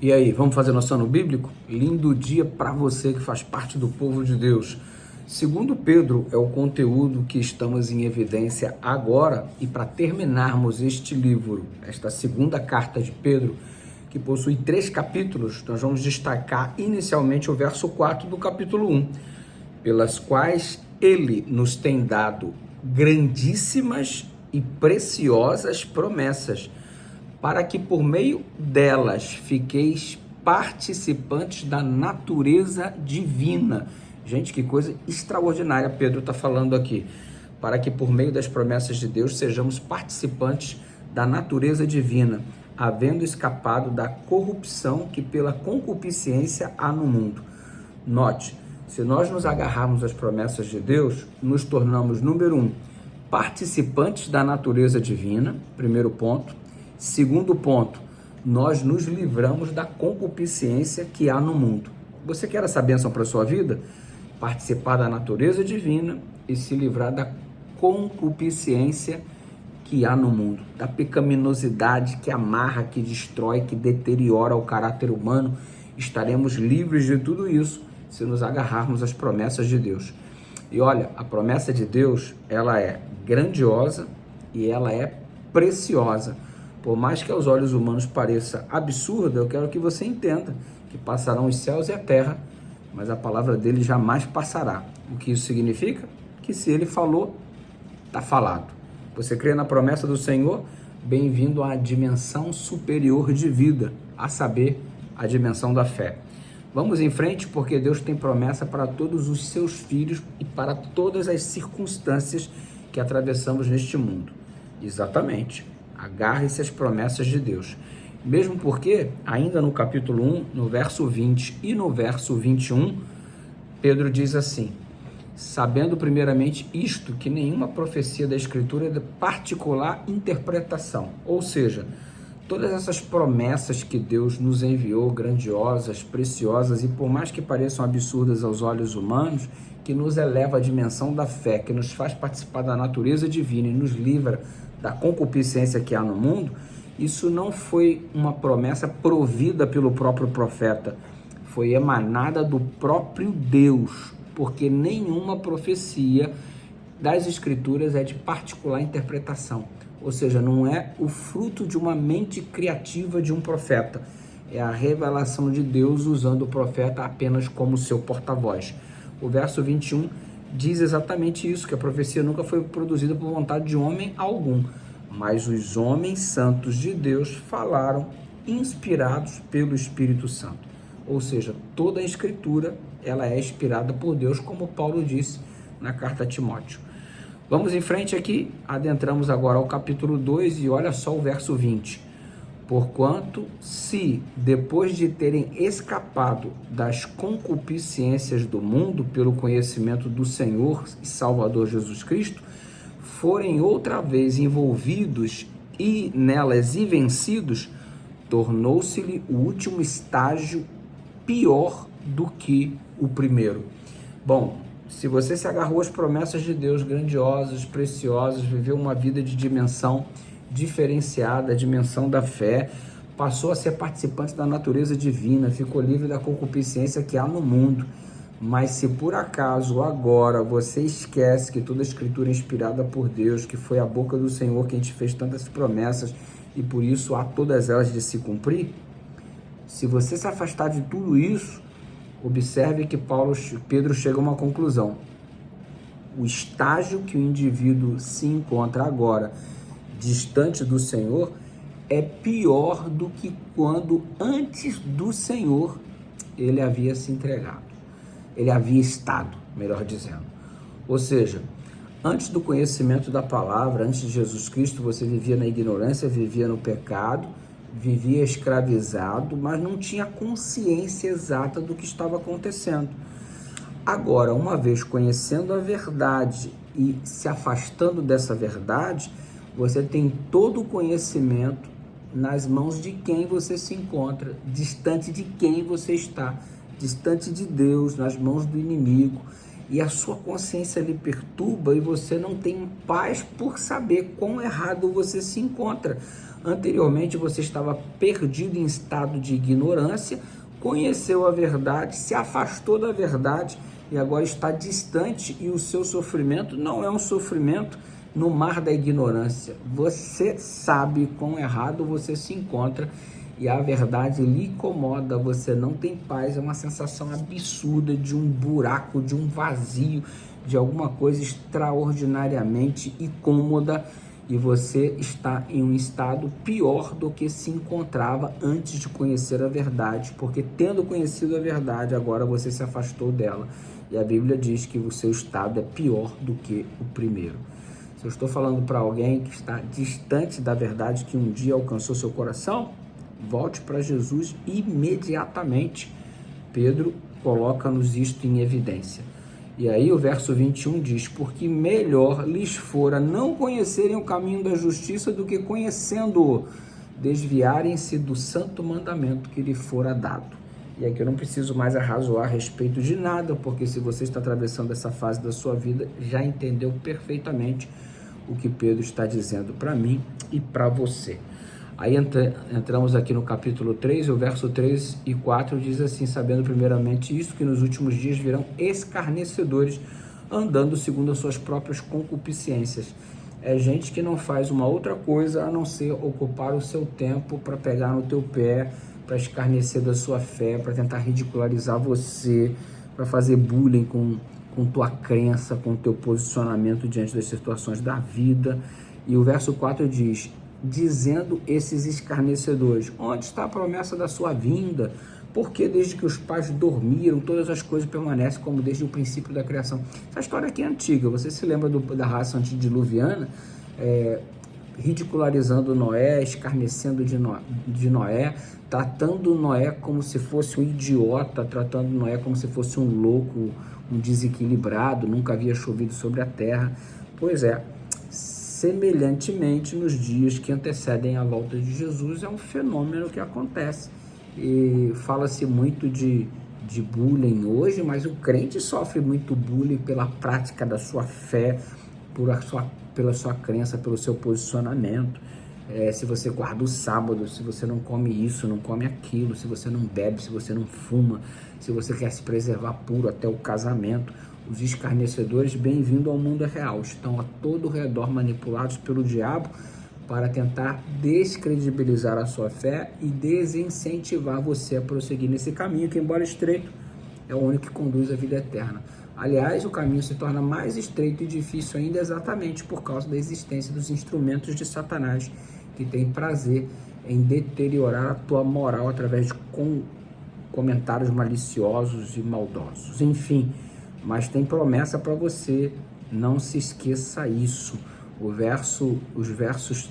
E aí, vamos fazer nosso ano bíblico? Lindo dia para você que faz parte do povo de Deus. Segundo Pedro é o conteúdo que estamos em evidência agora, e para terminarmos este livro, esta segunda carta de Pedro, que possui 3 capítulos, nós vamos destacar inicialmente o verso 4 do capítulo 1, pelas quais ele nos tem dado grandíssimas e preciosas promessas, para que por meio delas fiqueis participantes da natureza divina. Gente, que coisa extraordinária Pedro está falando aqui. Para que por meio das promessas de Deus sejamos participantes da natureza divina, havendo escapado da corrupção que pela concupiscência há no mundo. Note, se nós nos agarrarmos às promessas de Deus, nos tornamos, número 1, participantes da natureza divina, primeiro ponto. Segundo ponto, nós nos livramos da concupiscência que há no mundo. Você quer essa bênção para a sua vida? Participar da natureza divina e se livrar da concupiscência que há no mundo, da pecaminosidade que amarra, que destrói, que deteriora o caráter humano. Estaremos livres de tudo isso se nos agarrarmos às promessas de Deus. E olha, a promessa de Deus, ela é grandiosa e ela é preciosa. Por mais que aos olhos humanos pareça absurda, eu quero que você entenda que passarão os céus e a terra, mas a palavra dele jamais passará. O que isso significa? Que se ele falou, está falado. Você crê na promessa do Senhor? Bem-vindo à dimensão superior de vida, a saber, a dimensão da fé. Vamos em frente, porque Deus tem promessa para todos os seus filhos e para todas as circunstâncias que atravessamos neste mundo. Exatamente. Agarre-se às promessas de Deus. Mesmo porque, ainda no capítulo 1, no verso 20 e no verso 21, Pedro diz assim: sabendo primeiramente isto, que nenhuma profecia da Escritura é de particular interpretação. Ou seja, todas essas promessas que Deus nos enviou, grandiosas, preciosas, e por mais que pareçam absurdas aos olhos humanos, que nos eleva à dimensão da fé, que nos faz participar da natureza divina e nos livra da concupiscência que há no mundo, isso não foi uma promessa provida pelo próprio profeta, foi emanada do próprio Deus, porque nenhuma profecia das Escrituras é de particular interpretação, ou seja, não é o fruto de uma mente criativa de um profeta, é a revelação de Deus usando o profeta apenas como seu porta-voz. O verso 21 diz exatamente isso, que a profecia nunca foi produzida por vontade de homem algum, mas os homens santos de Deus falaram inspirados pelo Espírito Santo. Ou seja, toda a Escritura ela é inspirada por Deus, como Paulo disse na carta a Timóteo. Vamos em frente aqui, adentramos agora ao capítulo 2 e olha só o verso 20. Porquanto, se, depois de terem escapado das concupiscências do mundo pelo conhecimento do Senhor e Salvador Jesus Cristo, forem outra vez envolvidos e nelas e vencidos, tornou-se-lhe o último estágio pior do que o primeiro. Bom, se você se agarrou às promessas de Deus grandiosas, preciosas, viveu uma vida de dimensão diferenciada, a dimensão da fé, passou a ser participante da natureza divina, ficou livre da concupiscência que há no mundo. Mas se por acaso agora você esquece que toda a Escritura é inspirada por Deus, que foi a boca do Senhor quem te fez tantas promessas e por isso há todas elas de se cumprir, se você se afastar de tudo isso, observe que Pedro chega a uma conclusão. O estágio que o indivíduo se encontra agora, distante do Senhor, é pior do que quando antes do Senhor ele havia se entregado. Ele havia estado, melhor dizendo. Ou seja, antes do conhecimento da palavra, antes de Jesus Cristo, você vivia na ignorância, vivia no pecado, vivia escravizado, mas não tinha consciência exata do que estava acontecendo. Agora, uma vez conhecendo a verdade e se afastando dessa verdade, você tem todo o conhecimento nas mãos de quem você se encontra, distante de quem você está, distante de Deus, nas mãos do inimigo, e a sua consciência lhe perturba e você não tem paz por saber quão errado você se encontra. Anteriormente você estava perdido em estado de ignorância, conheceu a verdade, se afastou da verdade e agora está distante, e o seu sofrimento não é um sofrimento no mar da ignorância. Você sabe quão errado você se encontra e a verdade lhe incomoda, você não tem paz, é uma sensação absurda de um buraco, de um vazio, de alguma coisa extraordinariamente incômoda, e você está em um estado pior do que se encontrava antes de conhecer a verdade, porque tendo conhecido a verdade, agora você se afastou dela, e a Bíblia diz que o seu estado é pior do que o primeiro. Se eu estou falando para alguém que está distante da verdade, que um dia alcançou seu coração, volte para Jesus imediatamente. Pedro coloca-nos isto em evidência. E aí o verso 21 diz: porque melhor lhes fora não conhecerem o caminho da justiça do que, conhecendo-o, desviarem-se do santo mandamento que lhe fora dado. E aqui eu não preciso mais arrazoar a respeito de nada, porque se você está atravessando essa fase da sua vida, já entendeu perfeitamente o que Pedro está dizendo para mim e para você. Aí entramos aqui no capítulo 3, o verso 3 e 4 diz assim: sabendo primeiramente isso, que nos últimos dias virão escarnecedores, andando segundo as suas próprias concupiscências. É gente que não faz uma outra coisa a não ser ocupar o seu tempo para pegar no teu pé, para escarnecer da sua fé, para tentar ridicularizar você, para fazer bullying com tua crença, com teu posicionamento diante das situações da vida. E o verso 4 diz: dizendo esses escarnecedores, onde está a promessa da sua vinda? Porque desde que os pais dormiram, todas as coisas permanecem como desde o princípio da criação. Essa história aqui é antiga, você se lembra da raça antediluviana, ridicularizando Noé, escarnecendo de Noé, tratando Noé como se fosse um idiota, tratando Noé como se fosse um louco, um desequilibrado, nunca havia chovido sobre a terra. Pois é, semelhantemente, nos dias que antecedem a volta de Jesus, é um fenômeno que acontece. E fala-se muito de bullying hoje, mas o crente sofre muito bullying pela prática da sua fé, pela sua crença, pelo seu posicionamento. Se você guarda o sábado, se você não come isso, não come aquilo, se você não bebe, se você não fuma, se você quer se preservar puro até o casamento, os escarnecedores, bem-vindo ao mundo real, estão a todo redor manipulados pelo diabo para tentar descredibilizar a sua fé e desincentivar você a prosseguir nesse caminho que, embora estreito, é o único que conduz à vida eterna. Aliás, o caminho se torna mais estreito e difícil ainda exatamente por causa da existência dos instrumentos de Satanás, que tem prazer em deteriorar a tua moral através de comentários maliciosos e maldosos. Enfim, mas tem promessa para você, não se esqueça isso. Os versos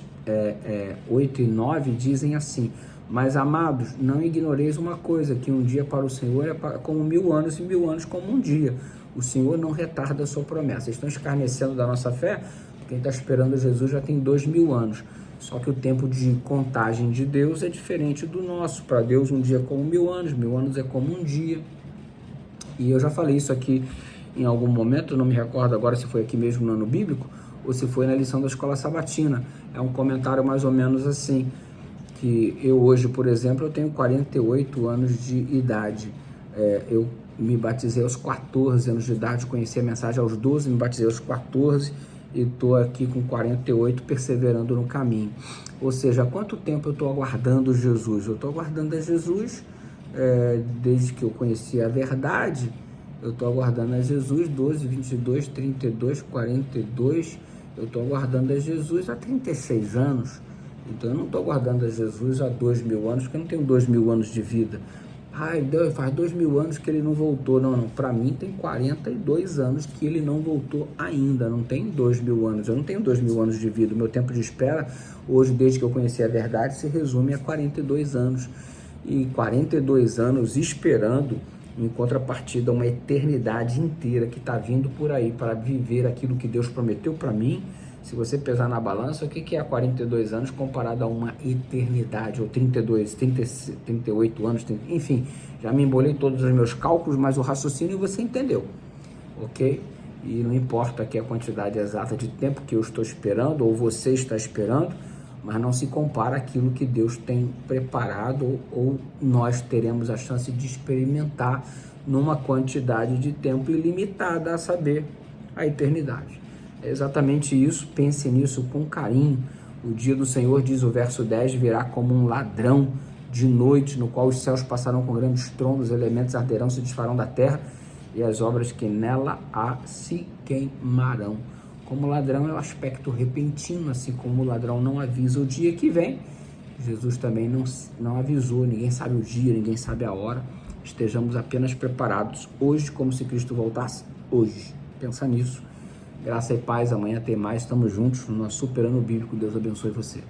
8 e 9 dizem assim: mas amados, não ignoreis uma coisa, que um dia para o Senhor é como 1000 anos e 1000 anos como um dia. O Senhor não retarda a sua promessa. Estão escarnecendo da nossa fé? Quem está esperando Jesus já tem 2000 anos. Só que o tempo de contagem de Deus é diferente do nosso. Para Deus um dia é como 1000 anos, 1000 anos é como um dia. E eu já falei isso aqui em algum momento, não me recordo agora se foi aqui mesmo no ano bíblico ou se foi na lição da escola sabatina. É um comentário mais ou menos assim, que eu hoje, por exemplo, eu tenho 48 anos de idade. Eu me batizei aos 14 anos de idade, conheci a mensagem aos 12, me batizei aos 14 e estou aqui com 48 perseverando no caminho. Ou seja, há quanto tempo eu estou aguardando Jesus? Eu estou aguardando a Jesus desde que eu conheci a verdade. Eu estou aguardando a Jesus 12, 22, 32, 42. Eu estou aguardando a Jesus há 36 anos. Então eu não estou aguardando a Jesus há 2000 anos, porque eu não tenho 2000 anos de vida. Deus, faz 2000 anos que ele não voltou. Não. Para mim tem 42 anos que ele não voltou ainda. Não tem 2000 anos. Eu não tenho 2000 anos de vida. O meu tempo de espera, hoje, desde que eu conheci a verdade, se resume a 42 anos. E 42 anos esperando, em contrapartida, uma eternidade inteira que está vindo por aí para viver aquilo que Deus prometeu para mim. Se você pesar na balança, o que é 42 anos comparado a uma eternidade, ou 32, 30, 38 anos, 30, enfim, já me embolei todos os meus cálculos, mas o raciocínio você entendeu, ok? E não importa aqui a quantidade exata de tempo que eu estou esperando, ou você está esperando, mas não se compara àquilo que Deus tem preparado ou nós teremos a chance de experimentar numa quantidade de tempo ilimitada, a saber, a eternidade. É exatamente isso, pense nisso com carinho. O dia do Senhor, diz o verso 10, virá como um ladrão de noite, no qual os céus passarão com grandes estrondos, os elementos arderão, se desfarão da terra, e as obras que nela há se queimarão. Como ladrão é o aspecto repentino, assim como o ladrão não avisa o dia que vem, Jesus também não avisou, ninguém sabe o dia, ninguém sabe a hora. Estejamos apenas preparados hoje, como se Cristo voltasse hoje. Pensa nisso. Graça e paz, amanhã tem mais, estamos juntos no nosso Super Ano Bíblico. Deus abençoe você.